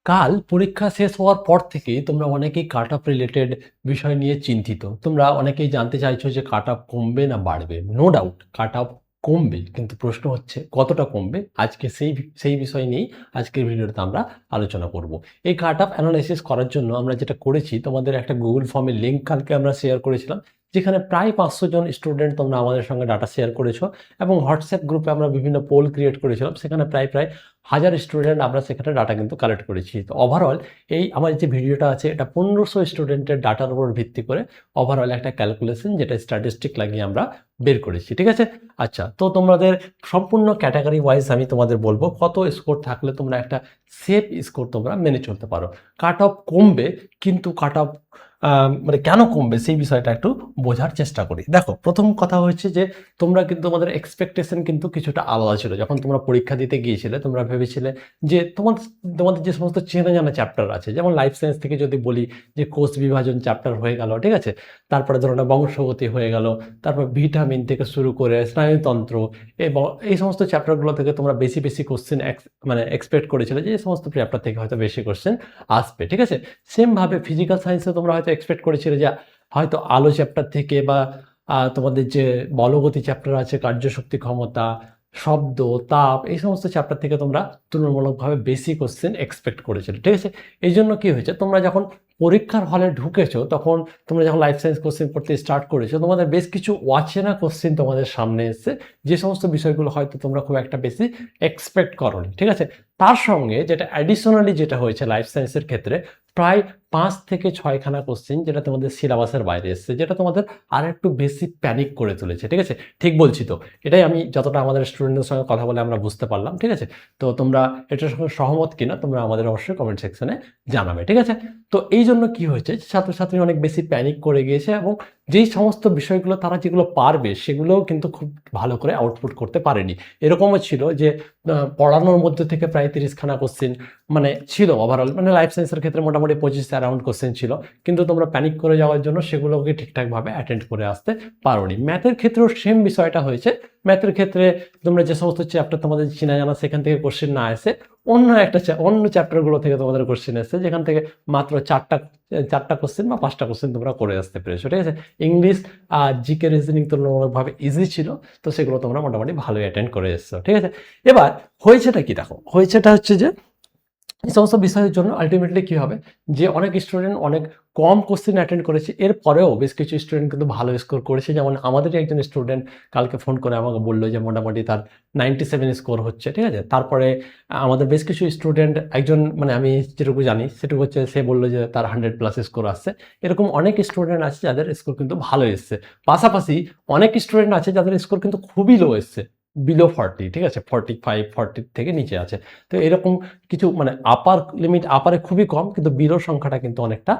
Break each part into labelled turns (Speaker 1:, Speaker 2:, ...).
Speaker 1: কাল পরীক্ষা শেষ হওয়ার পর থেকেই তোমরা অনেকেই কাট অফ রিলেটেড বিষয় নিয়ে চিন্তিত। তোমরা অনেকেই জানতে চাইছো যে কাট অফ কমবে না বাড়বে। নো ডাউট কাট অফ কমবে, কিন্তু প্রশ্ন হচ্ছে কতটা কমবে। আজকে সেই বিষয় নিয়েই আজকের ভিডিওতে আমরা আলোচনা করব। এই কাট অফ অ্যানালাইসিস করার জন্য আমরা যেটা করেছি, তোমাদের একটা গুগল ফর্মের লিঙ্ক কালকে আমরা শেয়ার করেছিলাম, যেখানে প্রায় 500 জন স্টুডেন্ট তোমরা আমাদের সঙ্গে ডাটা শেয়ার করেছো, এবং হোয়াটসঅ্যাপ গ্রুপে আমরা বিভিন্ন পোল ক্রিয়েট করেছিলাম, সেখানে প্রায় 1000 স্টুডেন্ট আমরা সেখানে ডাটা কিন্তু কালেক্ট করেছি। তো ওভারঅল এই আমার যে ভিডিওটা আছে, এটা 1500 স্টুডেন্টের ডাটার উপর ভিত্তি করে ওভারঅল একটা ক্যালকুলেশন, যেটা স্ট্যাটিস্টিক লাগিয়ে আমরা বের করেছি। ঠিক আছে? আচ্ছা, তো তোমাদের সম্পূর্ণ ক্যাটাগরি ওয়াইজ আমি তোমাদের বলবো কত স্কোর থাকলে তোমরা একটা সেফ স্কোর তোমরা মেনে চলতে পারো। কাট অফ কমবে, কিন্তু কাট অফ মানে কেন কমবে সেই বিষয়টা একটু বোঝার চেষ্টা করি। দেখো, প্রথম কথা হচ্ছে যে তোমরা কিন্তু তোমাদের এক্সপেকটেশন কিন্তু কিছুটা আলাদা ছিল। যখন তোমরা পরীক্ষা দিতে গিয়েছিলে, তোমরা ভেবেছিলে যে তোমাদের যে সমস্ত চেনা জানা চ্যাপ্টার আছে, যেমন লাইফ সায়েন্স থেকে যদি বলি যে কোষ বিভাজন চ্যাপ্টার হয়ে গেল, ঠিক আছে, তারপরে ধরো না বংশগতি হয়ে গেল, তারপর ভিটামিন থেকে শুরু করে স্নায়ুতন্ত্র, এবং এই সমস্ত চ্যাপ্টারগুলো থেকে তোমরা বেশি বেশি কোশ্চেন মানে এক্সপেক্ট করেছিলে যে এই সমস্ত চ্যাপ্টার থেকে হয়তো বেশি কোশ্চেন আসবে। ঠিক আছে? সেমভাবে ফিজিক্যাল সায়েন্সে তোমরা হয়তো এক্সপেক্ট করেছিলে যে হয়তো আলো চ্যাপ্টার থেকে বা তোমাদের যে বলগতি চ্যাপ্টার আছে, কার্যশক্তি ক্ষমতা, শব্দ, তাপ, এই সমস্ত চ্যাপ্টার থেকে তোমরা তুলনামূলকভাবে বেশি কোশ্চেন এক্সপেক্ট করেছিলে। ঠিক আছে? এই জন্য কী হয়েছে, তোমরা যখন পরীক্ষার হলে ঢুকেছো, তখন তোমরা যখন লাইফ সায়েন্স কোশ্চেন পড়তে স্টার্ট করেছো, তোমাদের বেশ কিছু অচেনা কোশ্চেন তোমাদের সামনে এসছে, যে সমস্ত বিষয়গুলো হয়তো তোমরা খুব একটা বেশি এক্সপেক্ট করোনি। ঠিক আছে? তার সঙ্গে যেটা অ্যাডিশনালি যেটা হয়েছে লাইফ সায়েন্সের ক্ষেত্রে, প্রায় 5 থেকে 6খানা কোশ্চেন যেটা তোমাদের সিলেবাসের বাইরে এসছে, যেটা তোমাদের আর একটু বেশি প্যানিক করে তুলেছে। ঠিক আছে? ঠিক বলছি তো? এটাই আমি যতটা আমাদের স্টুডেন্টদের সঙ্গে কথা বলে আমরা বুঝতে পারলাম। ঠিক আছে? তো তোমরা এটার সঙ্গে সহমত কিনা তোমরা আমাদের অবশ্যই কমেন্ট সেকশনে জানাবে। ঠিক আছে? তো এই জন্য কি হয়েছে, ছাত্রছাত্রী অনেক বেশি প্যানিক করে গিয়েছে, এবং যেই সমস্ত বিষয়গুলো তারা যেগুলো পারবে সেগুলোও কিন্তু খুব ভালো করে আউটপুট করতে পারেনি। এরকমও ছিল যে পড়ানোর মধ্যে থেকে প্রায় 30খানা কোশ্চেন মানে ছিল ওভারঅল, মানে লাইফ সায়েন্সের ক্ষেত্রে মোটামুটি 25 অ্যারাউন্ড কোশ্চেন ছিল, কিন্তু তোমরা প্যানিক করে যাওয়ার জন্য সেগুলোকে ঠিকঠাকভাবে অ্যাটেন্ড করে আসতে পারোনি। ম্যাথের ক্ষেত্রেও সেম বিষয়টা হয়েছে। ম্যাথের ক্ষেত্রে তোমরা যে সমস্ত চ্যাপ্টার তোমাদের চেনা জানা, সেখান থেকে কোশ্চেন না এসে অন্য চ্যাপ্টারগুলো থেকে তোমাদের কোশ্চেন এসছে, যেখান থেকে মাত্র চারটা কোশ্চেন বা 5টা কোশ্চেন তোমরা করে আসতে পেরেছো। ঠিক আছে? ইংলিশ আর জিকে রিজনিং তুলনামূলকভাবে ইজি ছিল, তো সেগুলো তোমরা মোটামুটি ভালোই অ্যাটেন্ড করে এসছো। ঠিক আছে? এবার হয়েছেটা কি, দেখো, হয়েছেটা হচ্ছে যে এই সমস্ত বিষয়ের জন্য আলটিমেটলি কী হবে, যে অনেক স্টুডেন্ট অনেক কম কোশ্চেন অ্যাটেন্ড করেছে, এরপরেও বেশ কিছু স্টুডেন্ট কিন্তু ভালো স্কোর করেছে। যেমন আমাদেরই একজন স্টুডেন্ট কালকে ফোন করে আমাকে বললো যে মোটামুটি তার 97 স্কোর হচ্ছে। ঠিক আছে? তারপরে আমাদের বেশ কিছু স্টুডেন্ট, একজন মানে আমি যেটুকু জানি সেটুকু হচ্ছে, সে বললো যে তার 100+ স্কোর আসছে। এরকম অনেক স্টুডেন্ট আছে যাদের স্কোর কিন্তু ভালো এসছে। পাশাপাশি অনেক স্টুডেন্ট আছে যাদের স্কোর কিন্তু খুবই লো এসছে, বিলো 40। ঠিক আছে? 45, 40 থেকে নিচে আছে। তো এরকম কিছু মানে আপার লিমিট, আপারে খুবই কম, কিন্তু বিলোর সংখ্যাটা কিন্তু অনেকটা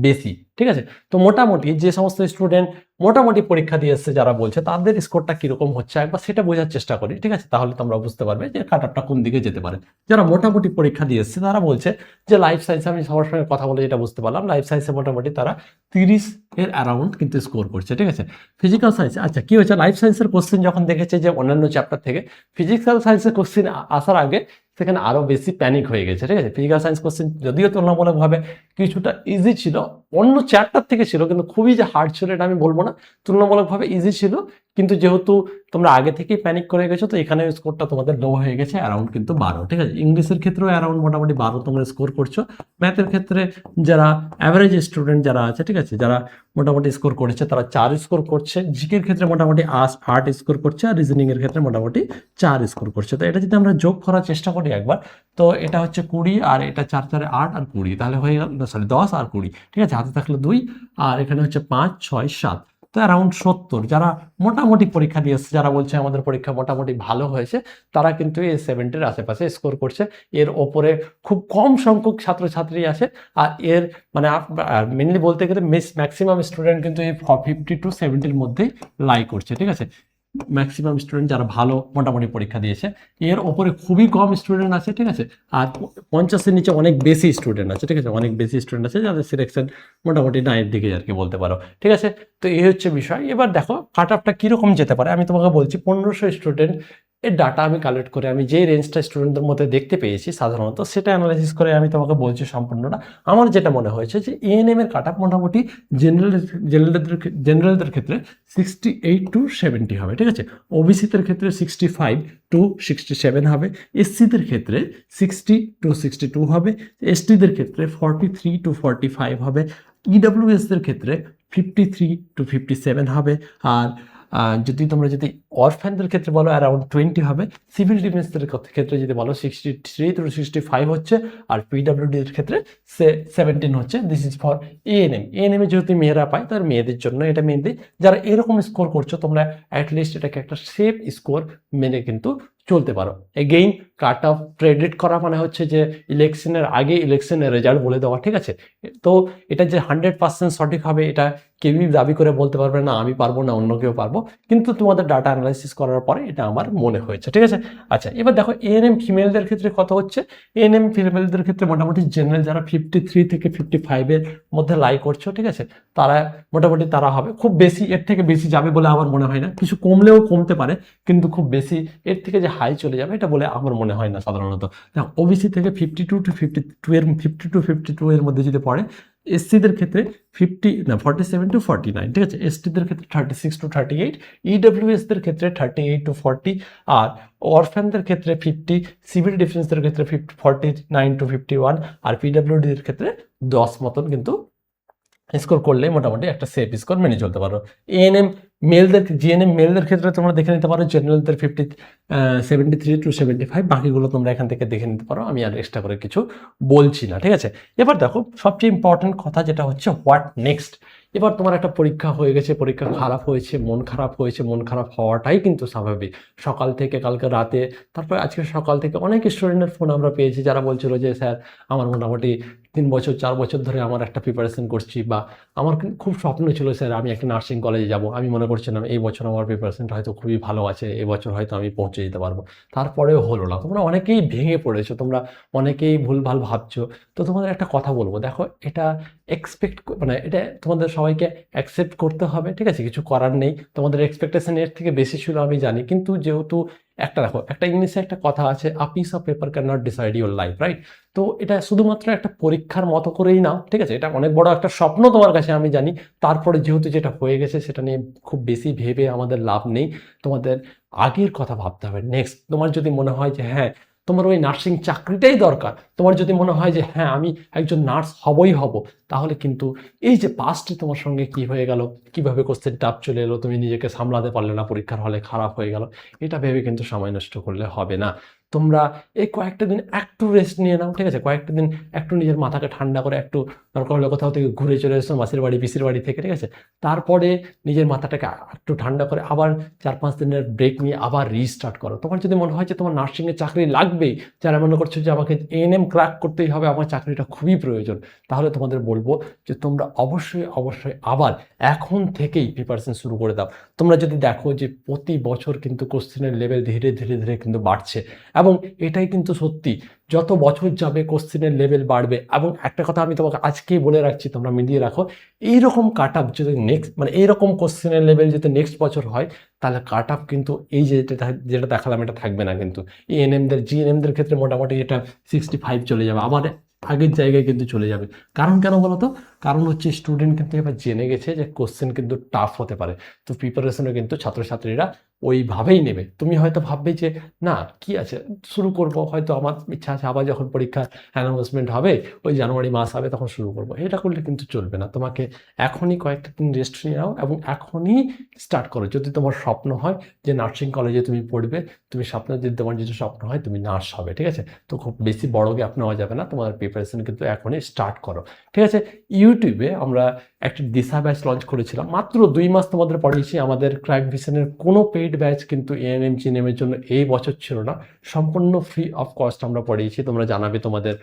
Speaker 1: বেশি। ঠিক আছে? তো মোটামুটি যে সমস্ত স্টুডেন্ট মোটামুটি পরীক্ষা দিয়ে এসছে, যারা বলছে তাদের স্কোরটা কীরকম হচ্ছে একবার সেটা বোঝার চেষ্টা করি। ঠিক আছে? তাহলে তোমরা বুঝতে পারবে যে কাট অফটা কোন দিকে যেতে পারে। যারা মোটামুটি পরীক্ষা দিয়ে এসছে তারা বলছে যে লাইফ সায়েন্সে, আমি সবার সঙ্গে কথা বলে যেটা বুঝতে পারলাম, লাইফ সায়েন্সে মোটামুটি তারা 30 এর অ্যারাউন্ড কিন্তু স্কোর করছে। ঠিক আছে? ফিজিক্যাল সায়েন্সে আচ্ছা কী হয়েছে, লাইফ সায়েন্সের কোশ্চেন যখন দেখেছে যে অন্যান্য চ্যাপ্টার থেকে ফিজিক্যাল সায়েন্সের কোশ্চেন আসার আগে, সেখানে আরও বেশি প্যানিক হয়ে গেছে। ঠিক আছে? ফিজিক্যাল সায়েন্স কোশ্চেন যদিও তুলনামূলকভাবে কিছুটা ইজি ছিল, অন্য চ্যাপ্টার থেকে ছিল, কিন্তু খুবই যে হার্ড ছিল এটা আমি বলবো না, তুলনামূলকভাবে ইজি ছিল। কিন্তু যেহেতু তোমরা আগে থেকেই প্যানিক করে গেছো, তো এখানে স্কোরটা তোমাদের লো হয়ে গেছে, অ্যারাউন্ড কিন্তু 12। ঠিক আছে? ইংলিশের ক্ষেত্রেও অ্যারাউন্ড মোটামুটি 12 তোমরা স্কোর করছো। ম্যাথের ক্ষেত্রে যারা অ্যাভারেজ স্টুডেন্ট যারা আছে, ঠিক আছে, যারা মোটামুটি স্কোর করেছে, তারা 4 স্কোর করছে। জিকের ক্ষেত্রে মোটামুটি 8 স্কোর করছে, আর রিজনিংয়ের ক্ষেত্রে মোটামুটি 4 স্কোর করছে। তো এটা যদি আমরা যোগ করার চেষ্টা করি একবার, তো এটা হচ্ছে 20, আর এটা 4 4 8 আর 20, তাহলে হয়ে গেল, সরি 10 আর 20। ঠিক আছে? হাতে থাকলো 2, আর এখানে হচ্ছে 5 6 7, তো অ্যারাউন্ড 70 যারা মোটামুটি পরীক্ষা দিয়ে এসছে, যারা বলছে আমাদের পরীক্ষা মোটামুটি ভালো হয়েছে, তারা কিন্তু এই 70-র আশেপাশে স্কোর করছে। এর ওপরে খুব কম সংখ্যক ছাত্রছাত্রী আছে, আর এর মানে মেনলি বলতে গেলে ম্যাক্সিমাম স্টুডেন্ট কিন্তু এই 50 to 70-র মধ্যেই লাই করছে। ঠিক আছে? ম্যাক্সিমাম স্টুডেন্ট যারা ভালো মোটামুটি পরীক্ষা দিয়েছে, এর ওপরে খুবই কম স্টুডেন্ট আছে। ঠিক আছে? আর 50-এর নিচে অনেক বেশি স্টুডেন্ট আছে। ঠিক আছে? অনেক বেশি স্টুডেন্ট আছে যাদের সিলেকশন মোটামুটি 9-এর দিকে আর কি বলতে পারো। ঠিক আছে? তো এই হচ্ছে বিষয়। এবার দেখো কাট অফটা কীরকম যেতে পারে। আমি তোমাকে বলছি 1500 স্টুডেন্ট এর ডাটা আমি কালেক্ট করে আমি যে রেঞ্জটা স্টুডেন্টদের মধ্যে দেখতে পেয়েছি সাধারণত সেটা অ্যানালাইসিস করে আমি তোমাকে বলছি সম্পূর্ণটা। আমার যেটা মনে হয়েছে যে এএনএম এর কাট অফ মোটামুটি জেনারেলদের ক্ষেত্রে 68 to 70 হবে, ঠিক আছে। ওবিসিদের ক্ষেত্রে 65 to 67 হবে, এসসিদের ক্ষেত্রে 60 to 62 হবে, এসটিদের ক্ষেত্রে 43 to 45 হবে, ইডব্লিউএসদের ক্ষেত্রে 53 to 57 হবে, আর তোমরা যদি অরফ্যানদের ক্ষেত্রে বলো অ্যারাউন্ড 20 হবে, সিভিল ডিফেন্সদের ক্ষেত্রে যদি বলো 63 to 65 হচ্ছে, আর পিডব্লিউডির ক্ষেত্রে 17 হচ্ছে। This is for ANM. এএনএমে যেহেতু মেয়েরা পায় তার মেয়েদের জন্য এটা মেনলি। যারা এরকম স্কোর করছো তোমরা অ্যাটলিস্ট এটাকে একটা সেফ স্কোর মেনে কিন্তু চলতে পারো। এগেইন কাট অফ প্রেডিক্ট করা মানে হচ্ছে যে ইলেকশনের আগে ইলেকশনের রেজাল্ট বলে দেওয়া, ঠিক আছে। তো এটা যে 100% সঠিক হবে এটা কেউই দাবি করে বলতে পারবে না, আমি পারবো না অন্য কেউ পারবো, কিন্তু তোমাদের ডাটা অ্যানালাইসিস করার পরে এটা আমার মনে হয়েছে, ঠিক আছে। আচ্ছা, এবার দেখো এএনএম ফিমেলদের ক্ষেত্রে কত হচ্ছে। এএনএম ফিমেলদের ক্ষেত্রে মোটামুটি জেনারেল যারা 53 থেকে 55-এর মধ্যে লাই করছো, ঠিক আছে, তারা মোটামুটি তারা হবে। খুব বেশি এর থেকে বেশি যাবে বলে আমার মনে হয় না, কিছু কমলেও কমতে পারে, কিন্তু খুব বেশি এর থেকে যে হাই চলে যাবে এটা বলে আমার মনে হয় না সাধারণত। ওবিসি থেকে 52 এর মধ্যে যদি পড়ে, এসসিদের ক্ষেত্রে 47 to 49, ঠিক আছে। এসটিদের ক্ষেত্রে 36 to 38, ইডব্লিউএসদের ক্ষেত্রে 38 to 40, আর অরফ্যানদের ক্ষেত্রে 50, সিভিল ডিফেন্সদের ক্ষেত্রে 49 to 51, আর পিডব্লিউডির ক্ষেত্রে 10 মতন কিন্তু স্কোর করলে মোটামুটি একটা সেফ স্কোর মেনে চলতে পারো। এএনএম জিএনএম মেলদের ক্ষেত্রে তোমরা দেখে নিতে পারো জেনারেলদের 73 to 75, বাকিগুলো তোমরা এখান থেকে দেখে নিতে পারো, আমি আর এক্সট্রা করে কিছু বলছি না, ঠিক আছে। এবার দেখো সবচেয়ে ইম্পর্টেন্ট কথা যেটা হচ্ছে হোয়াট নেক্সট। এবার তোমার একটা পরীক্ষা হয়ে গেছে, পরীক্ষা খারাপ হয়েছে, মন খারাপ হওয়াটাই কিন্তু স্বাভাবিক। সকাল থেকে কালকে রাতে, তারপর আজকে সকাল থেকে অনেক স্টুডেন্টের ফোন আমরা পেয়েছি যারা বলছিল যে স্যার আমার মোটামুটি 3 বছর 4 বছর ধরে আমার একটা প্রিপারেশন করছি, বা আমার খুব স্বপ্ন ছিল স্যার আমি একটা নার্সিং কলেজে যাব, আমি মনে করছিলাম এই বছর আমার প্রিপারেশনটা হয়তো খুবই ভালো আছে, এই বছর হয়তো আমি পৌঁছে যেতে পারবো, তারপরেও হলো না। তোমরা অনেকেই ভেঙে পড়েছো, তোমরা অনেকেই ভুলভাল ভাবছো। তো তোমাদের একটা কথা বলবো, দেখো এটা মানে এটা তোমাদের সবাইকে অ্যাকসেপ্ট করতে হবে, ঠিক আছে, কিছু করার নেই। তোমাদের এক্সপেকটেশন এর থেকে বেশি ছিল আমি জানি, কিন্তু যেহেতু দেখো একটা ইংলিশে একটা কথা আছে, a piece of paper can not decide your life, right. তো এটা শুধুমাত্র একটা পরীক্ষার মতো করেই নাও, ঠিক আছে। এটা অনেক বড় একটা স্বপ্ন তোমার কাছে আমি জানি, তারপরে যেহেতু যেটা হয়ে গেছে সেটা নিয়ে খুব বেশি ভেবে আমাদের লাভ নেই। তোমাদের আগের কথা ভাবতে হবে। নেক্সট তোমার যদি মনে হয় যে হ্যাঁ তোমার ওই নার্সিং চাকরিটাই দরকার, তোমার যদি মনে হয় যে হ্যাঁ আমি একজন নার্স হব, তাহলে কিন্তু এই যে পাস্টে তোমার সঙ্গে কি হয়ে গেল, কিভাবে কোশ্চেন টাফ চলে এলো, তুমি নিজেকে সামলাতে পারলে না, পরীক্ষার হলে খারাপ হয়ে গেল, এটা ভেবে কিন্তু সময় নষ্ট করলে হবে না। তোমরা এই কয়েকটা দিন একটু রেস্ট নিয়ে নাও, ঠিক আছে। কয়েকটা দিন একটু নিজের মাথাকে ঠান্ডা করে, একটু দরকার হলে কোথাও থেকে ঘুরে চলে এসো, মাসির বাড়ি পিসির বাড়ি থেকে, ঠিক আছে। তারপরে নিজের মাথাটাকে একটু ঠান্ডা করে আবার 4-5 দিনের ব্রেক নিয়ে আবার রিস্টার্ট করো। তোমার যদি মনে হয় যে তোমার নার্সিংয়ের চাকরি লাগবেই, যারা মনে করছো যে আমাকে এএনএম ক্র্যাক করতেই হবে, আমার চাকরিটা খুবই প্রয়োজন, তাহলে তোমাদের বলবো যে তোমরা অবশ্যই আবার এখন থেকেই প্রিপারেশন শুরু করে দাও। তোমরা যদি দেখো যে প্রতি বছর কিন্তু কোশ্চেনের লেভেল ধীরে ধীরে কিন্তু বাড়ছে, এবং এটাই কিন্তু সত্যি, যত বছর যাবে কোশ্চেনের লেভেল বাড়বে। এবং একটা কথা আমি তোমাকে আজকেই বলে রাখছি, তোমরা মিলিয়ে রাখো, এইরকম কাট আপ যদি নেক্সট মানে এইরকম কোশ্চেনের লেভেল যদি নেক্সট বছর হয়, তাহলে কাট আপ কিন্তু এই যেটা দেখালাম এটা থাকবে না। কিন্তু এএনএমদের জিএনএমদের ক্ষেত্রে মোটামুটি এটা 65 চলে যাবে, আমার আগের জায়গায় কিন্তু চলে যাবে। কারণ কেন বলো তো? কারণ হচ্ছে স্টুডেন্ট কিন্তু এবার জেনে গেছে যে কোশ্চেন কিন্তু টাফ হতে পারে, তো প্রিপারেশনে কিন্তু ছাত্রছাত্রীরা ওইভাবেই নেবে। তুমি হয়তো ভাববে যে না কি আছে, শুরু করব, হয়তো আমার ইচ্ছা আছে, আবার যখন পরীক্ষার অ্যানাউন্সমেন্ট হবে ওই জানুয়ারি মাস হবে তখন শুরু করব, এটা করলে কিন্তু চলবে না। তোমাকে এখনই কয়েকটা দিন রেস্ট নিয়ে নাও এবং এখনই স্টার্ট করো। যদি তোমার স্বপ্ন হয় যে নার্সিং কলেজে তুমি পড়বে, যদি তোমার যদি স্বপ্ন হয় তুমি নার্স হবে, ঠিক আছে, তো খুব বেশি বড় গ্যাপ নেওয়া যাবে না, তোমার প্রিপারেশন কিন্তু এখনই স্টার্ট করো, ঠিক আছে। ইউটিউবে আমরা একটা দিশা ব্যাচ লঞ্চ করেছিলাম, মাত্র 2 মাস তোমাদের পড়িয়েছি। আমাদের ক্র্যাক ভিশনের কোনো পেইড ব্যাচ কিন্তু এএনএম জিএনএমের জন্য এই বছর ছিল না, সম্পূর্ণ ফ্রি অফ কস্ট আমরা পড়িয়েছি। তোমরা জানাবে তোমাদের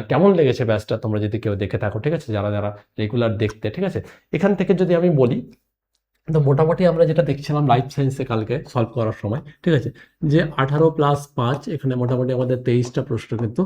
Speaker 1: কেমন লেগেছে ব্যাচটা, তোমরা যদি কেউ দেখে থাকো, ঠিক আছে, যারা রেগুলার দেখতে, ঠিক আছে। এখান থেকে যদি আমি বলি, তো মোটামুটি আমরা যেটা দেখছিলাম লাইফ সায়েন্সে কালকে সলভ করার সময়, ঠিক আছে, যে 18+5 এখানে মোটামুটি আমাদের 23টা প্রশ্ন কিন্তু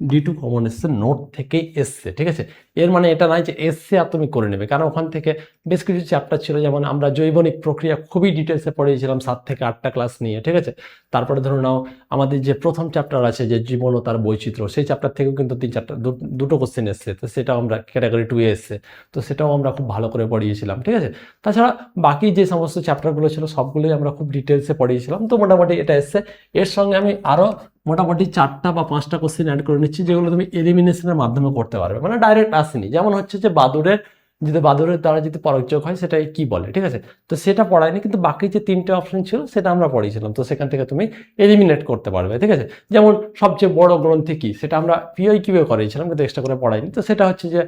Speaker 1: D2 কমন এসছে, নোট থেকেই এসছে, ঠিক আছে। এর মানে এটা নয় যে এসসি আর তুমি করে নেবে, কারণ ওখান থেকে বেশ কিছু চ্যাপ্টার ছিল, যেমন আমরা জৈবনিক প্রক্রিয়া খুবই ডিটেলসে পড়িয়েছিলাম 7 থেকে 8টা ক্লাস নিয়ে, ঠিক আছে। তারপরে ধরে নাও আমাদের যে প্রথম চ্যাপ্টার আছে যে জীবন ও তার বৈচিত্র্য, সেই চ্যাপ্টার থেকেও কিন্তু 3-4টা দুটো কোশ্চেন এসছে, তো সেটাও আমরা ক্যাটাগরি 2 এ এসছে, তো সেটাও আমরা খুব ভালো করে পড়িয়েছিলাম, ঠিক আছে। তাছাড়া বাকি যে সমস্ত চ্যাপ্টারগুলো ছিল সবগুলোই আমরা খুব ডিটেলসে পড়িয়েছিলাম, তো মোটামুটি এটা এসছে। এর সঙ্গে আমি আরও মোটামুটি 4টা বা 5টা কোশ্চেন অ্যাড করে নিচ্ছি, যেগুলো তুমি এলিমিনেশনের মাধ্যমে করতে পারবে, মানে ডাইরেক্ট আসেনি। যেমন হচ্ছে যে বাদুড়ের দ্বারা যদি পরাগযোগ হয় সেটাই কি বলে, ঠিক আছে। তো সেটা পড়ায়নি, কিন্তু বাকি যে 3টে অপশন ছিল সেটা আমরা পড়িয়েছিলাম, তো সেখান থেকে তুমি এলিমিনেট করতে পারবে, ঠিক আছে। যেমন সবচেয়ে বড় গ্রন্থি কি, সেটা আমরা পিওইকিউএ করিয়েছিলাম, কিন্তু এক্সট্রা করে পড়াইনি, তো সেটা হচ্ছে যে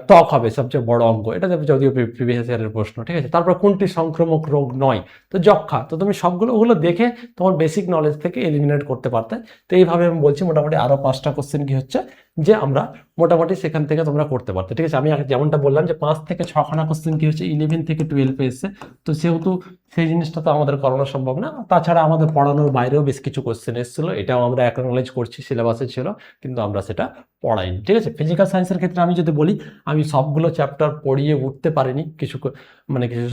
Speaker 1: ত্বক হবে সবচেয়ে বড় অঙ্গ, এটা যদিও প্রিভিয়াস ইয়ারের প্রশ্ন, ঠিক আছে। তারপর কোনটি সংক্রামক রোগ নয়, তো যক্ষা। তো তুমি ওগুলো দেখে তোমার বেসিক নলেজ থেকে এলিমিনেট করতে পারতে। তো এইভাবে আমি বলছি মোটামুটি আরও 5টা কোশ্চেন কি হচ্ছে যে আমরা মোটামুটি সেখান থেকে তোমরা করতে পারতে, ঠিক আছে। আমি যেমনটা বললাম যে 5 থেকে 6খানা কোশ্চেন কি হচ্ছে 11 থেকে 12 এসছে, তো সেহেতু সেই জিনিসটা তো আমাদের করানো সম্ভব না। তাছাড়া আমাদের পড়ানোর বাইরেও বেশ কিছু কোশ্চেন এসেছিল, এটাও আমরা অ্যাকনোলেজ করছি, সিলেবাসে ছিল, কিন্তু আমরা সেটা পড়াইনি, ঠিক আছে। ফিজিক্যাল সায়েন্সের ক্ষেত্রে আমি যদি বলি, আমি সবগুলো চ্যাপ্টার পড়িয়ে উঠতে পারিনি কিছু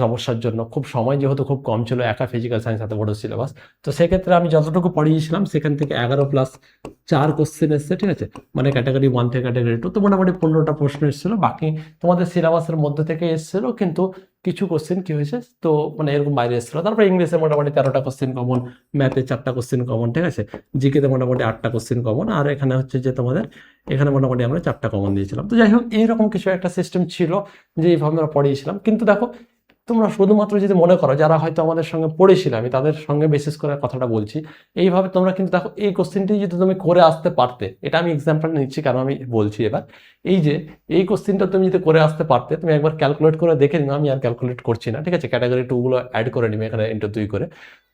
Speaker 1: সমস্যার জন্য, খুব সময় যেহেতু খুব কম ছিল, একা ফিজিক্যাল সায়েন্স এত বড় সিলেবাস, তো সেক্ষেত্রে আমি যতটুকু পড়িয়েছিলাম সেখান থেকে 11+4 কোশ্চেন এসছে, ঠিক আছে, মানে ক্যাটাগরি 1 থেকে ক্যাটাগরি 2, তো মোটামুটি 15টা প্রশ্ন এসেছিল। বাকি তোমাদের সিলেবাসের মধ্যে থেকে এসেছিল, কিন্তু কিছু কোশ্চেন কি হয়েছে তো মানে এরকম বাইরে এসেছিল। তারপরে ইংলিশে মোটামুটি 13টা কোশ্চেন কমন, ম্যাথে 4টা কোশ্চেন কমন, ঠিক আছে, জিকেতে মোটামুটি 8টা কোশ্চেন কমন, আর এখানে হচ্ছে যে তোমাদের এখানে মোটামুটি আমরা 4টা কমন দিয়েছিলাম। তো যাই হোক, এইরকম কিছু একটা সিস্টেম ছিল যে এইভাবে আমরা পড়িয়েছিলাম। কিন্তু দেখো, তোমরা শুধুমাত্র যদি মনে করো, যারা হয়তো আমাদের সঙ্গে পড়েছিল, আমি তাদের সঙ্গে বেসিস করে কথাটা বলছি, এইভাবে তোমরা কিন্তু দেখো এই কোশ্চেনটি যদি তুমি করে আসতে পারতে, এটা আমি এক্সাম্পল নিচ্ছি কারণ আমি বলছি এবার, এই যে এই কোশ্চেনটা তুমি যদি করে আসতে পারতে, তুমি একবার ক্যালকুলেট করে দেখে নিও, আমি আর ক্যালকুলেট করছি না, ঠিক আছে, ক্যাটাগরি 2 গুলো অ্যাড করে নিবে এখানে ইন্টু 2 করে।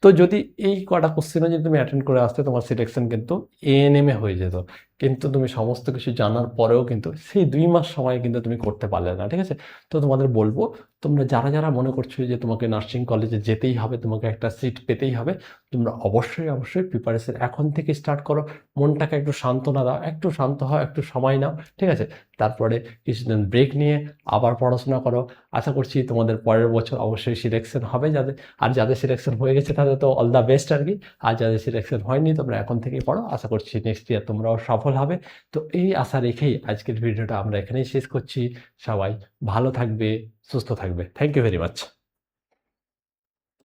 Speaker 1: তো যদি এই কটা কোশ্চেনও যদি তুমি অ্যাটেন্ড করে আসতে, তোমার সিলেকশন কিন্তু এএনএম এ হয়ে যেত। কিন্তু তুমি সমস্ত কিছু জানার পরেও কিন্তু সেই 2 মাস সময় কিন্তু তুমি করতে পারলে না, ঠিক আছে। তো তোমাদের বলবো, তোমরা যারা মনে করছো যে তোমাকে নার্সিং কলেজে যেতেই হবে, তোমাকে একটা সিট পেতেই হবে, তোমরা অবশ্যই প্রিপারেশন এখন থেকে স্টার্ট করো। মনটাকে একটু সান্ত্বনা দাও, একটু শান্ত হও, একটু সময় নাও, ঠিক আছে। তারপরে কিছুদিন ব্রেক নিয়ে আবার পড়াশোনা করো। আশা করছি তোমাদের পরের বছর অবশ্যই সিলেকশন হবে, যাদের সিলেকশন হয়ে গেছে তাদের তো অল দ্য বেস্ট আর কি। আর যাদের সিলেকশন হয়নি, তোমরা এখন থেকেই পড়ো, আশা করছি নেক্সট ইয়ার তোমরাও সফল হবে। তো এই আশা রেখেই আজকের ভিডিওটা আমরা এখানেই শেষ করছি। সবাই ভালো থাকবে, সুস্থ থাকবে। Thank you very much.